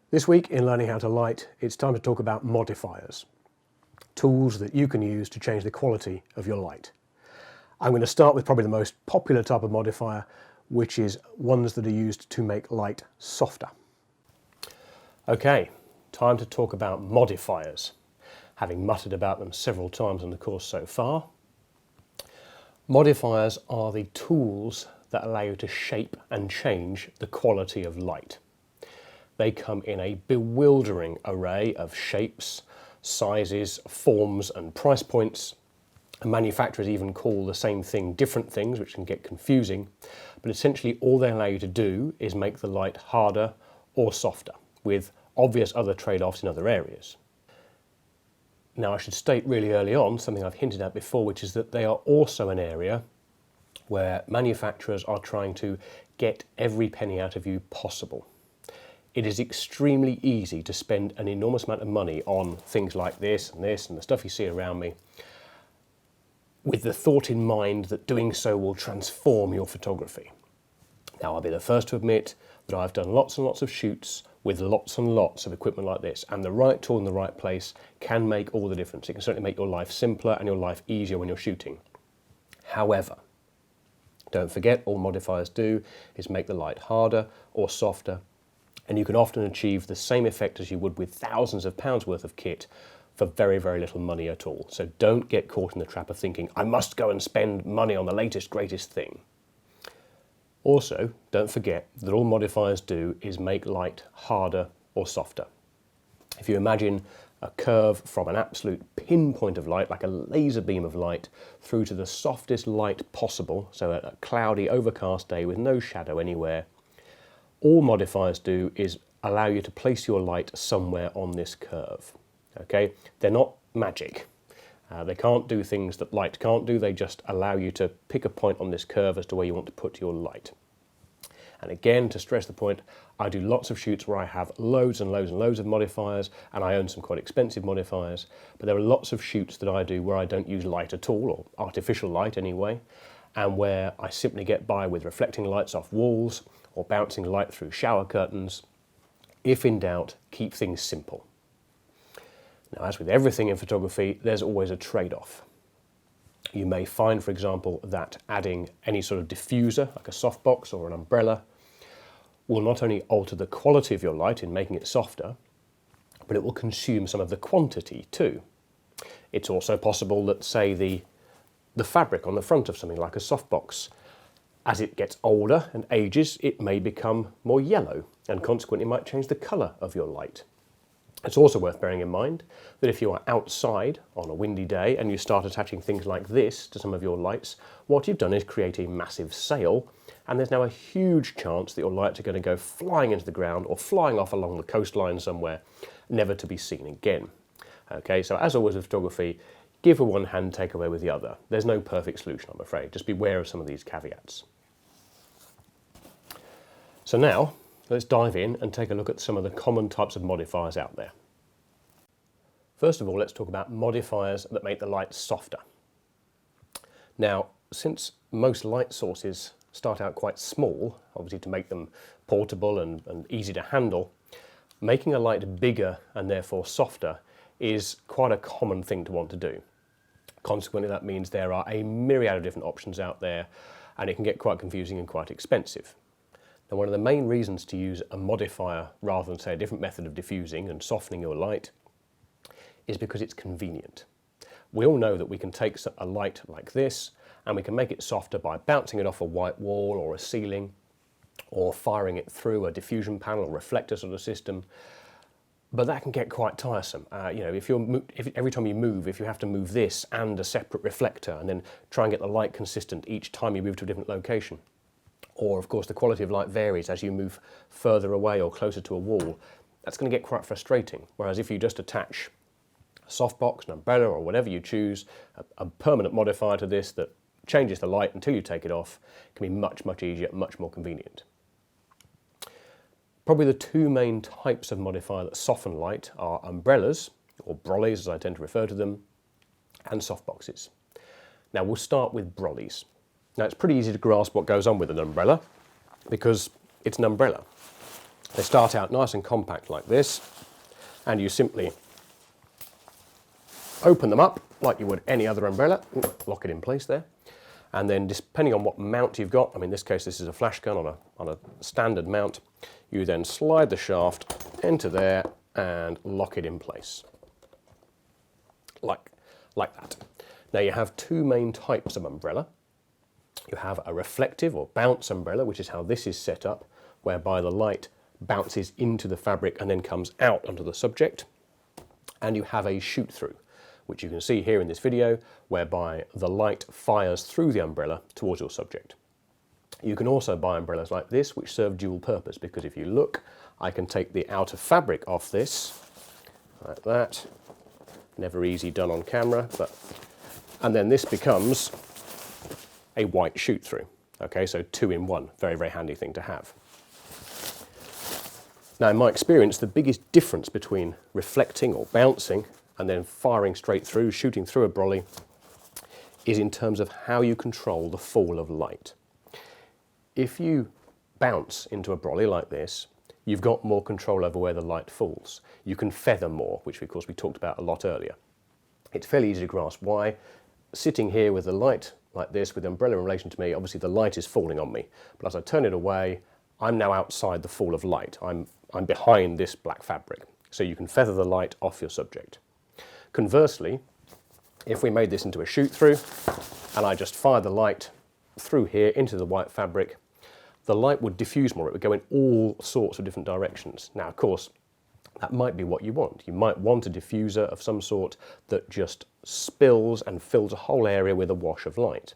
This week in Learning How to Light, it's time to talk about modifiers, tools that you can use to change the quality of your light. I'm going to start with probably the most popular type of modifier, which is ones that are used to make light softer. Okay, time to talk about modifiers. Having muttered about them several times in the course so far, modifiers are the tools that allow you to shape and change the quality of light. They come in a bewildering array of shapes, sizes, forms and price points. Manufacturers even call the same thing different things, which can get confusing, but essentially all they allow you to do is make the light harder or softer, with obvious other trade-offs in other areas. Now I should state really early on something I've hinted at before, which is that they are also an area where manufacturers are trying to get every penny out of you possible. It is extremely easy to spend an enormous amount of money on things like this and the stuff you see around me, with the thought in mind that doing so will transform your photography. Now I'll be the first to admit that I've done lots and lots of shoots with lots and lots of equipment like this, and the right tool in the right place can make all the difference. It can certainly make your life simpler and your life easier when you're shooting. However, don't forget, all modifiers do is make the light harder or softer, and you can often achieve the same effect as you would with thousands of pounds worth of kit for very, very little money at all. So don't get caught in the trap of thinking, I must go and spend money on the latest, greatest thing. Also, don't forget that all modifiers do is make light harder or softer. If you imagine a curve from an absolute pinpoint of light, like a laser beam of light, through to the softest light possible, so a cloudy, overcast day with no shadow anywhere, all modifiers do is allow you to place your light somewhere on this curve. Okay? They're not magic. They can't do things that light can't do. They just allow you to pick a point on this curve as to where you want to put your light. And again, to stress the point, I do lots of shoots where I have loads and loads and loads of modifiers, and I own some quite expensive modifiers, but there are lots of shoots that I do where I don't use light at all, or artificial light anyway, and where I simply get by with reflecting lights off walls or bouncing light through shower curtains. If in doubt, keep things simple. Now, as with everything in photography, there's always a trade-off. You may find, for example, that adding any sort of diffuser, like a softbox or an umbrella, will not only alter the quality of your light in making it softer, but it will consume some of the quantity too. It's also possible that, say, the fabric on the front of something like a softbox, as it gets older and ages, it may become more yellow and consequently might change the colour of your light. It's also worth bearing in mind that if you are outside on a windy day and you start attaching things like this to some of your lights, what you've done is create a massive sail, and there's now a huge chance that your lights are going to go flying into the ground or flying off along the coastline somewhere, never to be seen again. Okay, so as always with photography, give with one hand, take away with the other. There's no perfect solution, I'm afraid. Just beware of some of these caveats. So now, let's dive in and take a look at some of the common types of modifiers out there. First of all, let's talk about modifiers that make the light softer. Now, since most light sources start out quite small, obviously to make them portable and easy to handle, making a light bigger and therefore softer is quite a common thing to want to do. Consequently, that means there are a myriad of different options out there, and it can get quite confusing and quite expensive. Now, one of the main reasons to use a modifier rather than, say, a different method of diffusing and softening your light is because it's convenient. We all know that we can take a light like this and we can make it softer by bouncing it off a white wall or a ceiling, or firing it through a diffusion panel or reflector sort of system. But that can get quite tiresome. If every time you move, if you have to move this and a separate reflector and then try and get the light consistent each time you move to a different location. Or, of course, the quality of light varies as you move further away or closer to a wall. That's going to get quite frustrating. Whereas if you just attach a softbox, an umbrella, or whatever you choose, a permanent modifier to this that changes the light until you take it off, it can be much, much easier, much more convenient. Probably the two main types of modifier that soften light are umbrellas, or brollies as I tend to refer to them, and softboxes. Now we'll start with brollies. Now it's pretty easy to grasp what goes on with an umbrella because it's an umbrella. They start out nice and compact like this, and you simply open them up like you would any other umbrella, lock it in place there, and then depending on what mount you've got, I mean in this case this is a flash gun on a standard mount, you then slide the shaft into there and lock it in place, like that. Now you have two main types of umbrella. You have a reflective or bounce umbrella, which is how this is set up, whereby the light bounces into the fabric and then comes out onto the subject. And you have a shoot through, which you can see here in this video, whereby the light fires through the umbrella towards your subject. You can also buy umbrellas like this, which serve dual purpose, because if you look, I can take the outer fabric off this, like that. Never easy done on camera, and then this becomes a white shoot through. Okay, so 2 in 1, very, very handy thing to have. Now in my experience, the biggest difference between reflecting or bouncing and then firing straight through, shooting through a brolly, is in terms of how you control the fall of light. If you bounce into a brolly like this, you've got more control over where the light falls. You can feather more, which of course we talked about a lot earlier. It's fairly easy to grasp why. Sitting here with the light like this, with the umbrella in relation to me, obviously the light is falling on me. But as I turn it away, I'm now outside the fall of light. I'm behind this black fabric. So you can feather the light off your subject. Conversely, if we made this into a shoot through, and I just fired the light through here into the white fabric, the light would diffuse more. It would go in all sorts of different directions. Now, of course, that might be what you want. You might want a diffuser of some sort that just spills and fills a whole area with a wash of light.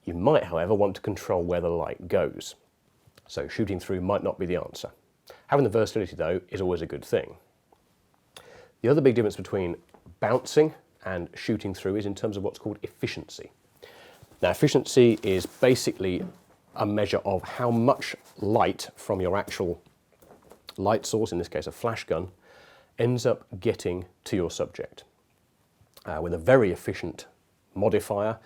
You might, however, want to control where the light goes. So shooting through might not be the answer. Having the versatility, though, is always a good thing. The other big difference between bouncing and shooting through is in terms of what's called efficiency. Now, efficiency is basically a measure of how much light from your actual light source, in this case a flash gun, ends up getting to your subject. With a very efficient modifier,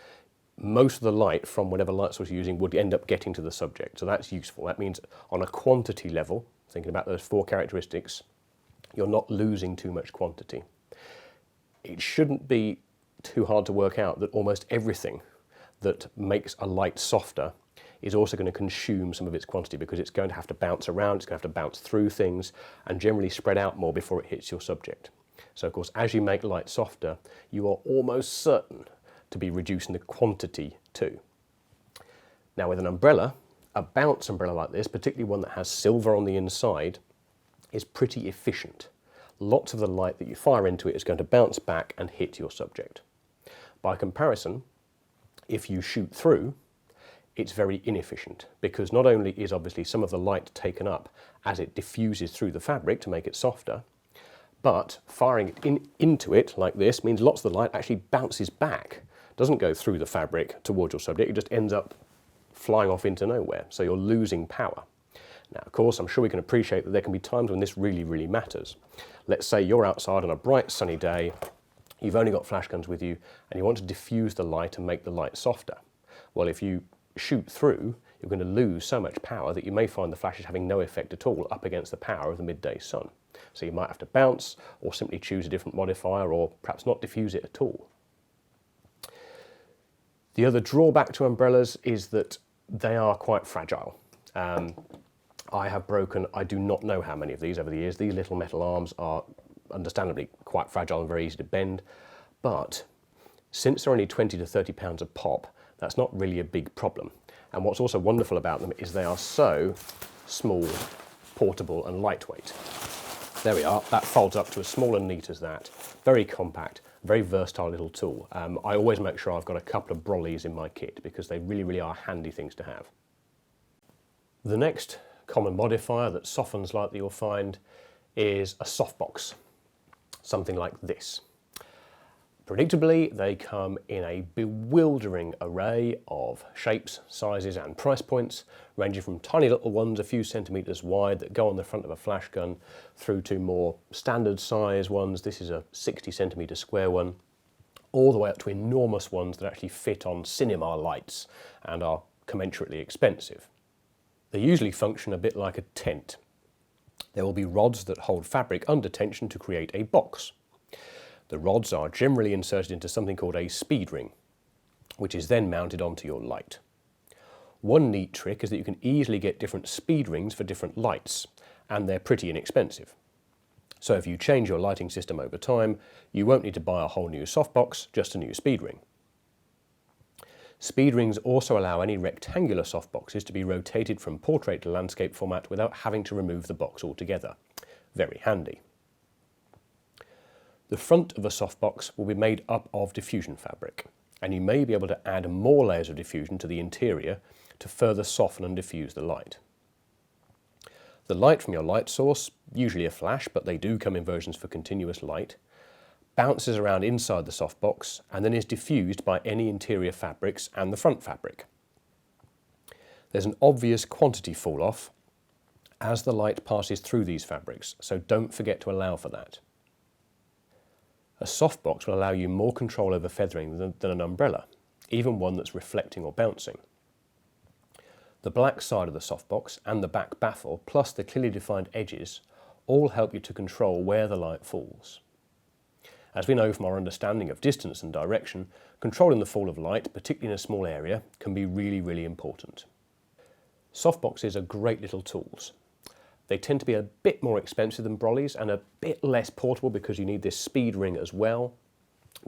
most of the light from whatever light source you're using would end up getting to the subject. So that's useful. That means on a quantity level, thinking about those 4 characteristics, you're not losing too much quantity. It shouldn't be too hard to work out that almost everything that makes a light softer is also going to consume some of its quantity, because it's going to have to bounce around, it's going to have to bounce through things and generally spread out more before it hits your subject. So of course, as you make light softer, you are almost certain to be reducing the quantity too. Now with an umbrella, a bounce umbrella like this, particularly one that has silver on the inside, is pretty efficient. Lots of the light that you fire into it is going to bounce back and hit your subject. By comparison, if you shoot through, it's very inefficient, because not only is obviously some of the light taken up as it diffuses through the fabric to make it softer, but firing it into it like this means lots of the light actually bounces back, doesn't go through the fabric towards your subject, it just ends up flying off into nowhere, so you're losing power. Now, of course, I'm sure we can appreciate that there can be times when this really, really matters. Let's say you're outside on a bright sunny day, you've only got flash guns with you, and you want to diffuse the light and make the light softer. Well, if you shoot through, you're going to lose so much power that you may find the flashes having no effect at all up against the power of the midday sun. So you might have to bounce, or simply choose a different modifier, or perhaps not diffuse it at all. The other drawback to umbrellas is that they are quite fragile. I have broken, I do not know how many of these over the years. These little metal arms are understandably quite fragile and very easy to bend, but since they're only 20 to 30 pounds a pop, that's not really a big problem. And what's also wonderful about them is they are so small, portable and lightweight. There we are, that folds up to as small and neat as that. Very compact, very versatile little tool. I always make sure I've got a couple of brollies in my kit, because they really, really are handy things to have. The next common modifier that softens light that you'll find is a softbox, something like this. Predictably, they come in a bewildering array of shapes, sizes and price points, ranging from tiny little ones a few centimetres wide that go on the front of a flash gun, through to more standard size ones. This is a 60 centimetre square one, all the way up to enormous ones that actually fit on cinema lights and are commensurately expensive. They usually function a bit like a tent. There will be rods that hold fabric under tension to create a box. The rods are generally inserted into something called a speed ring, which is then mounted onto your light. One neat trick is that you can easily get different speed rings for different lights, and they're pretty inexpensive. So if you change your lighting system over time, you won't need to buy a whole new softbox, just a new speed ring. Speed rings also allow any rectangular softboxes to be rotated from portrait to landscape format without having to remove the box altogether. Very handy. The front of a softbox will be made up of diffusion fabric, and you may be able to add more layers of diffusion to the interior to further soften and diffuse the light. The light from your light source, usually a flash, but they do come in versions for continuous light, bounces around inside the softbox and then is diffused by any interior fabrics and the front fabric. There's an obvious quantity fall off as the light passes through these fabrics, so don't forget to allow for that. A softbox will allow you more control over feathering than an umbrella, even one that's reflecting or bouncing. The black side of the softbox and the back baffle, plus the clearly defined edges, all help you to control where the light falls. As we know from our understanding of distance and direction, controlling the fall of light, particularly in a small area, can be really important. Softboxes are great little tools. They tend to be a bit more expensive than brollies and a bit less portable because you need this speed ring as well,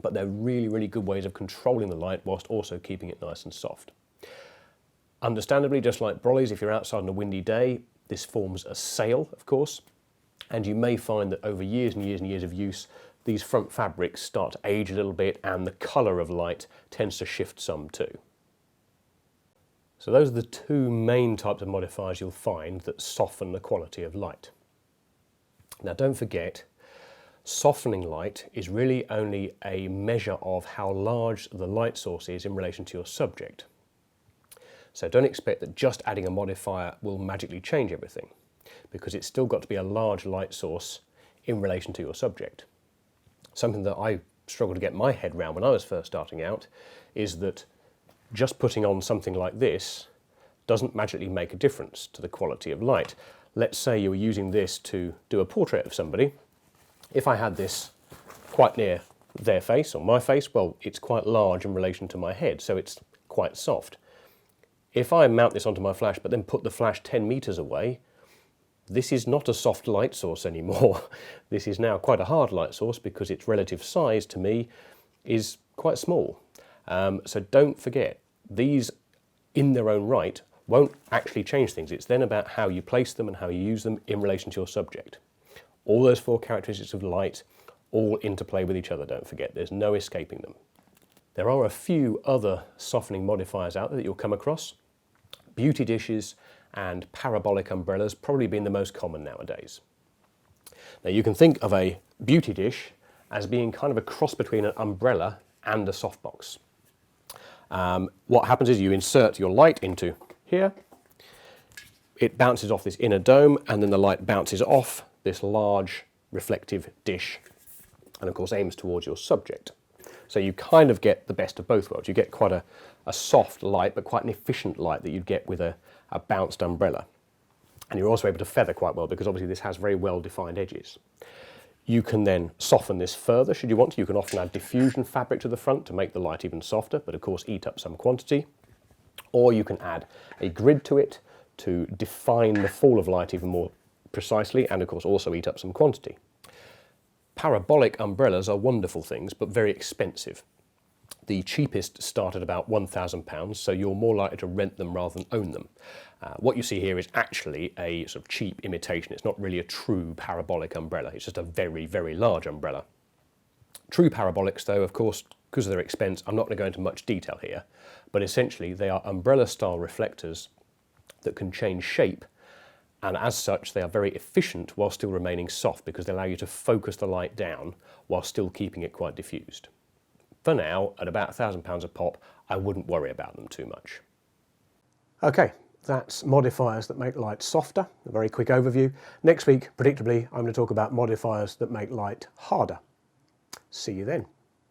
but they're really good ways of controlling the light whilst also keeping it nice and soft. Understandably, just like brollies, if you're outside on a windy day, this forms a sail, of course, and you may find that over years and years of use, these front fabrics start to age a little bit and the colour of light tends to shift some too. So those are the two main types of modifiers you'll find that soften the quality of light. Now don't forget, softening light is really only a measure of how large the light source is in relation to your subject. So don't expect that just adding a modifier will magically change everything, because it's still got to be a large light source in relation to your subject. Something that I struggled to get my head around when I was first starting out is that just putting on something like this doesn't magically make a difference to the quality of light. Let's say you were using this to do a portrait of somebody. If I had this quite near their face or my face, well, it's quite large in relation to my head, so it's quite soft. If I mount this onto my flash but then put the flash 10 meters away, this is not a soft light source anymore. This is now quite a hard light source because its relative size to me is quite small. So don't forget, these in their own right won't actually change things. It's then about how you place them and how you use them in relation to your subject. All those four characteristics of light all interplay with each other, don't forget. There's no escaping them. There are a few other softening modifiers out there that you'll come across. Beauty dishes and parabolic umbrellas probably being the most common nowadays. Now you can think of a beauty dish as being kind of a cross between an umbrella and a softbox. What happens is you insert your light into here, it bounces off this inner dome, and then the light bounces off this large reflective dish and of course aims towards your subject. So you kind of get the best of both worlds. You get quite a soft light, but quite an efficient light that you'd get with a bounced umbrella. And you're also able to feather quite well because obviously this has very well-defined edges. You can then soften this further should you want to. You can often add diffusion fabric to the front to make the light even softer, but of course eat up some quantity. Or you can add a grid to it to define the fall of light even more precisely, and of course also eat up some quantity. Parabolic umbrellas are wonderful things, but very expensive. The cheapest start at about £1,000, so you're more likely to rent them rather than own them. What you see here is actually a sort of cheap imitation. It's not really a true parabolic umbrella. It's just a very large umbrella. True parabolics, though, of course, because of their expense, I'm not going to go into much detail here, but essentially they are umbrella-style reflectors that can change shape, and as such they are very efficient while still remaining soft because they allow you to focus the light down while still keeping it quite diffused. For now, at about £1,000 a pop, I wouldn't worry about them too much. Okay, that's modifiers that make light softer, a very quick overview. Next week, predictably, I'm going to talk about modifiers that make light harder. See you then.